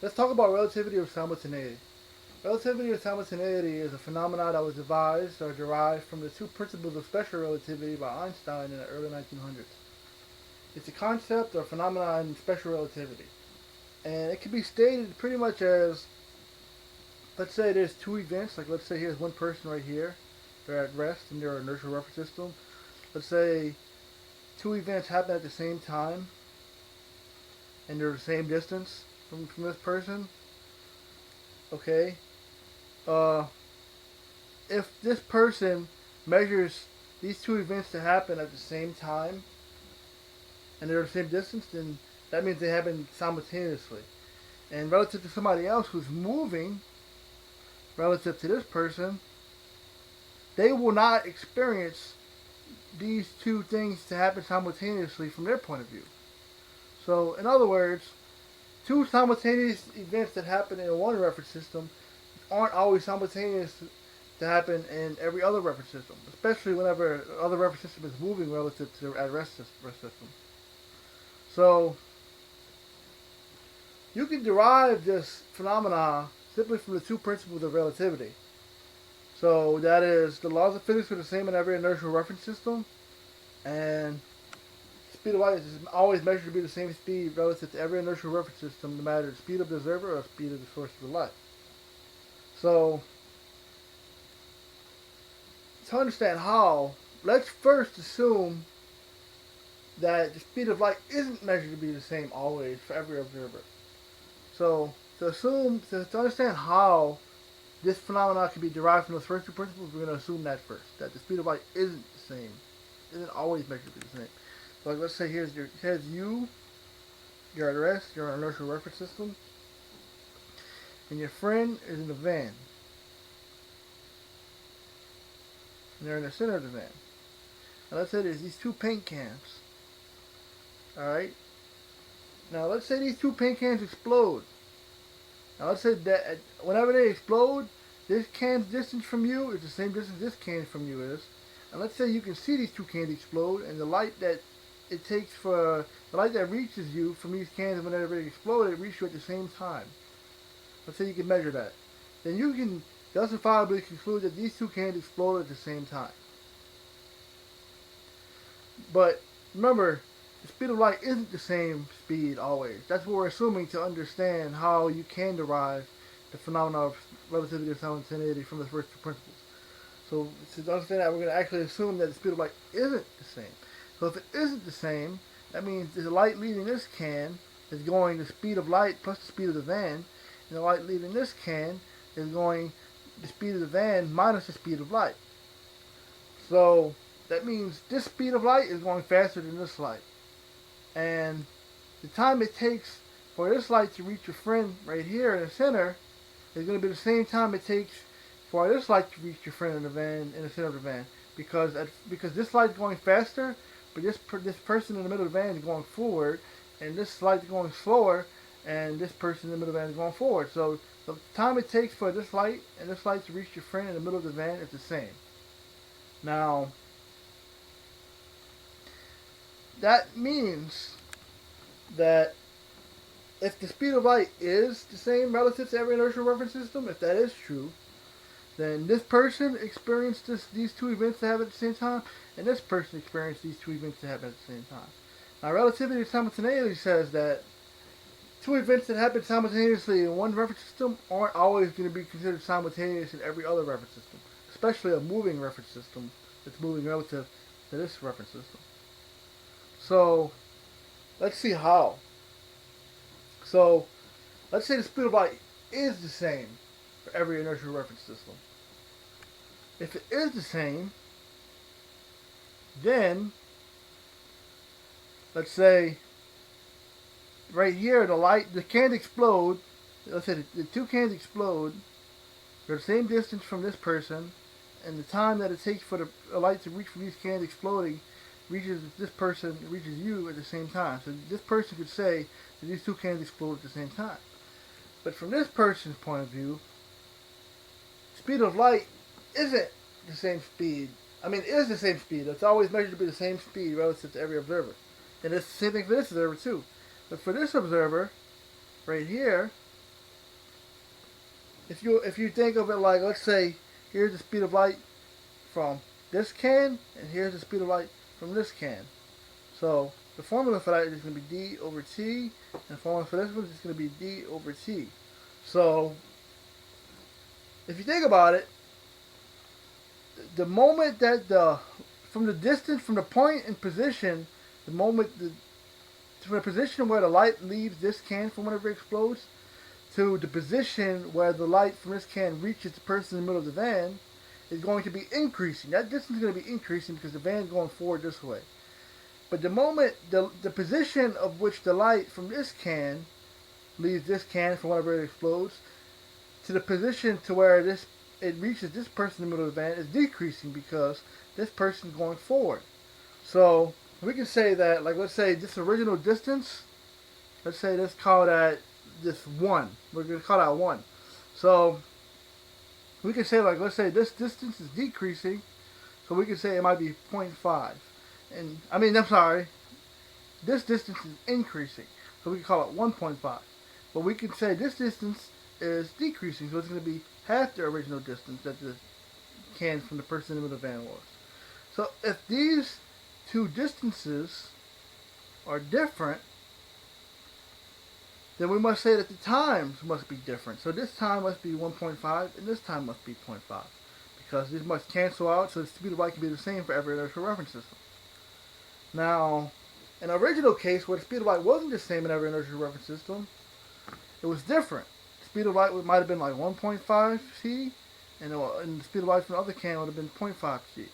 Let's talk about relativity or simultaneity. Relativity or simultaneity is a phenomenon that was devised or derived from the two principles of special relativity by Einstein in the early 1900s. It's a concept or phenomenon in special relativity. And it can be stated pretty much as, let's say there's two events, like let's say here's one person right here, they're at rest in their inertial reference system. Let's say two events happen at the same time, and they're the same distance from this person. Okay, uh, if this person measures these two events to happen at the same time and they're the same distance, then that means they happen simultaneously. And relative to somebody else who's moving, relative to this person, they will not experience these two things to happen simultaneously from their point of view. So, in other words, two simultaneous events that happen in one reference system aren't always simultaneous to happen in every other reference system, especially whenever other reference system is moving relative to the at-rest system. So, you can derive this phenomena simply from the two principles of relativity. So, that is, the laws of physics are the same in every inertial reference system, and speed of light is always measured to be the same speed relative to every inertial reference system, no matter the speed of the observer or the speed of the source of the light. So, to understand how, let's first assume that the speed of light isn't measured to be the same always for every observer. So, to understand how this phenomenon can be derived from those first two principles, we're going to assume that first, that the speed of light isn't the same, isn't always measured to be the same. So, like, let's say here's you, you're at rest, you're on an inertial reference system, and your friend is in the van. And they're in the center of the van. Now let's say there's these two paint cans. Alright? Now let's say these two paint cans explode. Now let's say that whenever they explode, this can's distance from you is the same distance this can from you is. And let's say you can see these two cans explode, and the light that it takes for the light that reaches you from these cans whenever they explode, it reaches you at the same time. Let's say you can measure that. Then you can justifiably conclude that these two cans explode at the same time. But remember, the speed of light isn't the same speed always. That's what we're assuming to understand how you can derive the phenomena of relativity or simultaneity from the first two principles. So to understand that, we're going to actually assume that the speed of light isn't the same. So if it isn't the same, that means the light leaving this can is going the speed of light plus the speed of the van, and the light leaving this can is going the speed of the van minus the speed of light. So that means this speed of light is going faster than this light. And the time it takes for this light to reach your friend right here in the center is going to be the same time it takes for this light to reach your friend in the van, in the center of the van. Because this light is going faster, but this person in the middle of the van is going forward, and this light is going slower, and this person in the middle of the van is going forward. So the time it takes for this light and this light to reach your friend in the middle of the van is the same. Now, that means that if the speed of light is the same relative to every inertial reference system, if that is true, then this person experienced these two events that happen at the same time, and this person experienced these two events that happen at the same time. Now, relativity of simultaneity says that two events that happen simultaneously in one reference system aren't always going to be considered simultaneous in every other reference system, especially a moving reference system that's moving relative to this reference system. So, let's see how. So, let's say the speed of light is the same for every inertial reference system. If it is the same, then let's say right here the cans explode. Let's say the two cans explode. They're the same distance from this person, and the time that it takes for the light to reach from these cans exploding reaches you at the same time. So this person could say that these two cans explode at the same time. But from this person's point of view, speed of light isn't the same speed. I mean, it is the same speed. It's always measured to be the same speed relative to every observer. And it's the same thing for this observer too. But for this observer, right here, if you think of it like, let's say, here's the speed of light from this can, and here's the speed of light from this can. So the formula for that is going to be d over t, and the formula for this one is going to be d over t. So if you think about it, the moment that from the distance from the point and position, the moment from the position where the light leaves this can from whenever it explodes to the position where the light from this can reaches the person in the middle of the van is going to be increasing. That distance is going to be increasing because the van is going forward this way. But the moment the position of which the light from this can leaves this can from whenever it explodes to the position to where it reaches this person in the middle of the van is decreasing because this person is going forward. So we can say that, like, let's say this original distance, let's say let's call that this 1. We're going to call that 1. So we can say, like, let's say this distance is decreasing, so we can say it might be 0.5. And I'm sorry, this distance is increasing, so we can call it 1.5. But we can say this distance is decreasing, so it's going to be half the original distance that the can from the person in the middle of the van was. So if these two distances are different, then we must say that the times must be different. So this time must be 1.5 and this time must be 0.5 because these must cancel out, so the speed of light can be the same for every inertial reference system. Now, in the original case where the speed of light wasn't the same in every inertial reference system, it was different. The speed of light might have been like 1.5 c, and the speed of light from the other can would have been 0.5 c.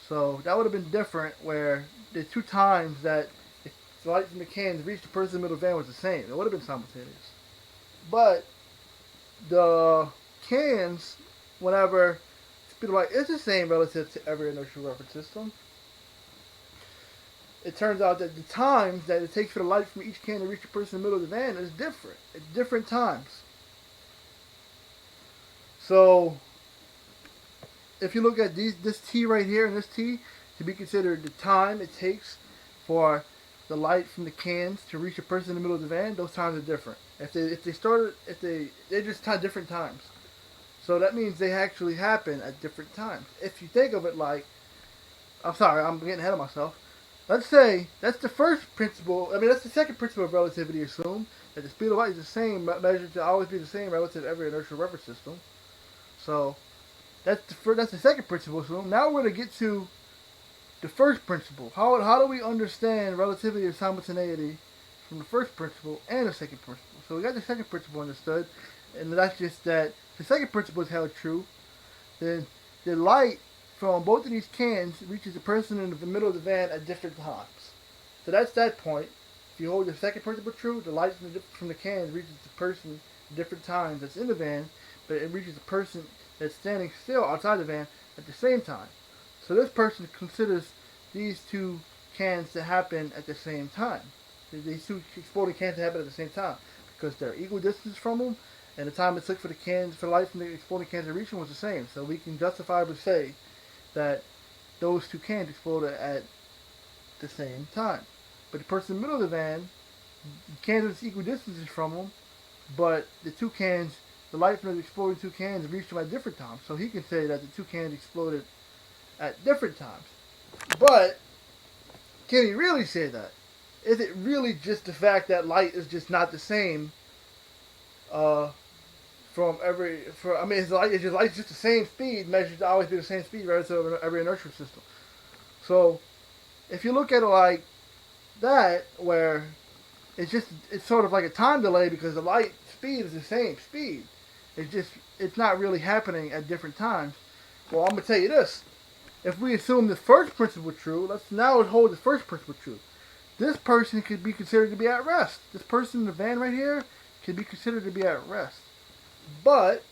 So that would have been different, where the two times that the light from the cans reached the person in the middle of the van was the same. It would have been simultaneous. But the cans, whenever the speed of light is the same relative to every inertial reference system, it turns out that the times that it takes for the light from each can to reach the person in the middle of the van is different at different times. So if you look at this t right here and this t to be considered the time it takes for the light from the cans to reach a person in the middle of the van, those times are different. They're just different times. So that means they actually happen at different times. If you think of it like, I'm sorry, I'm getting ahead of myself. Let's say that's the first principle. That's the second principle of relativity. Assume that the speed of light is the same, measured to always be the same relative to every inertial reference system. So that's the second principle. Assume. Now we're going to get to the first principle. How do we understand relativity or simultaneity from the first principle and the second principle? So we got the second principle understood, and that's just that the second principle is held true. Then the light from both of these cans reaches the person in the middle of the van at different times. So that's that point. If you hold the second principle true, the light from the cans reaches the person at different times that's in the van, but it reaches the person that's standing still outside the van at the same time. So this person considers these two cans to happen at the same time. These two exploding cans to happen at the same time because they're equal distance from them, and the time it took for the light from the exploding cans to reach them was the same. So we can justifiably say that those two cans exploded at the same time. But the person in the middle of the van, the cans are equal distances from them, but the light from the exploding two cans reached them at different times. So he can say that the two cans exploded at different times. But can he really say that? Is it really just the fact that light is just not the same light's just the same speed, measured to always be the same speed relative to every inertial system. So if you look at it like that, where it's sort of like a time delay because the light speed is the same speed. It's not really happening at different times. Well, I'm gonna tell you this. If we assume the first principle true, let's now hold the first principle true. This person could be considered to be at rest. This person in the van right here could be considered to be at rest. But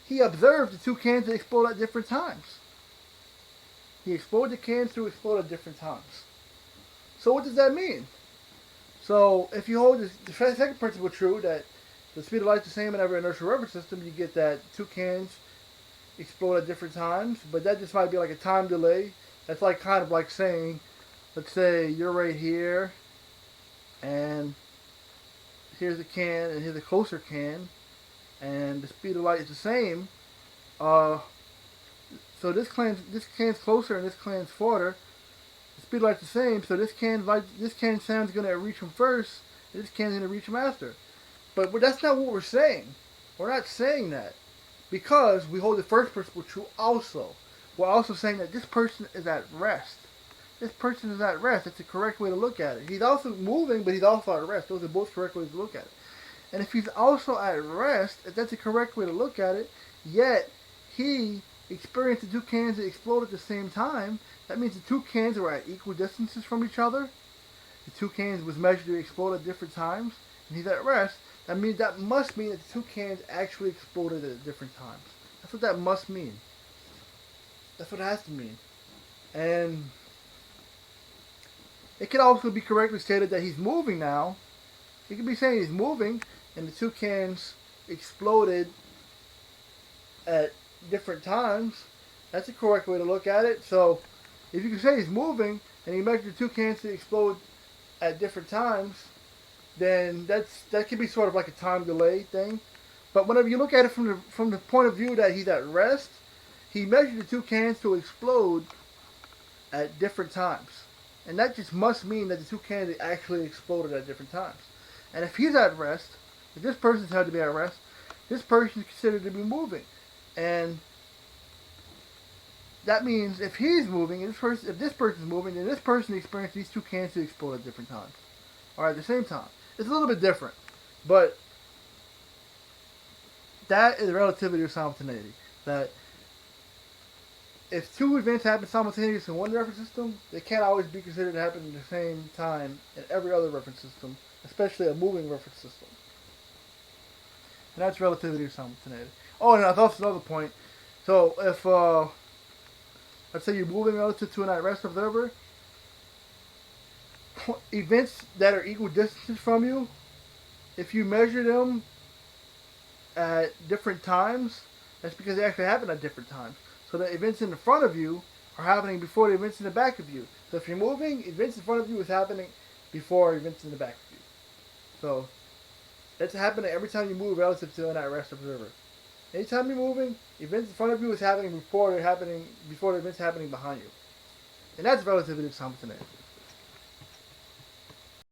he observed the two cans that explode at different times. He exploded the cans to explode at different times. So what does that mean? So if you hold the second principle true, that the speed of light is the same in every inertial reference system, you get that two cans explode at different times, but that just might be like a time delay. That's like kind of like saying, let's say you're right here, and here's a can, and here's a closer can, and the speed of light is the same, uh, so this can's closer and this can's farther. The speed of light's the same, so this can sound's gonna reach him first, and this can's gonna reach him after. But that's not what we're saying. We're not saying that because we hold the first principle true. Also, we're also saying that this person is at rest. This person is at rest. That's the correct way to look at it. He's also moving, but he's also at rest. Those are both correct ways to look at it. And if he's also at rest, if that's the correct way to look at it, yet he experienced the two cans that explode at the same time, that means the two cans were at equal distances from each other. The two cans was measured to explode at different times, and he's at rest. That must mean that the two cans actually exploded at different times. That's what that must mean. That's what it has to mean. And it could also be correctly stated that he's moving now. He could be saying he's moving, and the two cans exploded at different times. That's the correct way to look at it. So, if you can say he's moving, and he measured the two cans to explode at different times, then that could be sort of like a time delay thing. But whenever you look at it from the point of view that he's at rest, he measured the two cans to explode at different times. And that just must mean that the two cans actually exploded at different times. And if he's at rest, if this person's had to be at rest, this person is considered to be moving. And that means if he's moving, if this person's moving, then this person experienced these two cans to explode at different times. Or at the same time. It's a little bit different. But that is relativity or simultaneity. That if two events happen simultaneously in one reference system, they can't always be considered to happen at the same time in every other reference system, especially a moving reference system. And that's relativity or simultaneity. Oh, and that's also another point. So if, let's say you're moving relative to an at rest observer, events that are equal distances from you, if you measure them at different times, that's because they actually happen at different times. So the events in the front of you are happening before the events in the back of you. So if you're moving, events in front of you is happening before events in the back of you. So that's happening every time you move relative to an at rest observer. Anytime you're moving, events in front of you is happening before the events happening behind you. And that's relativity of simultaneity.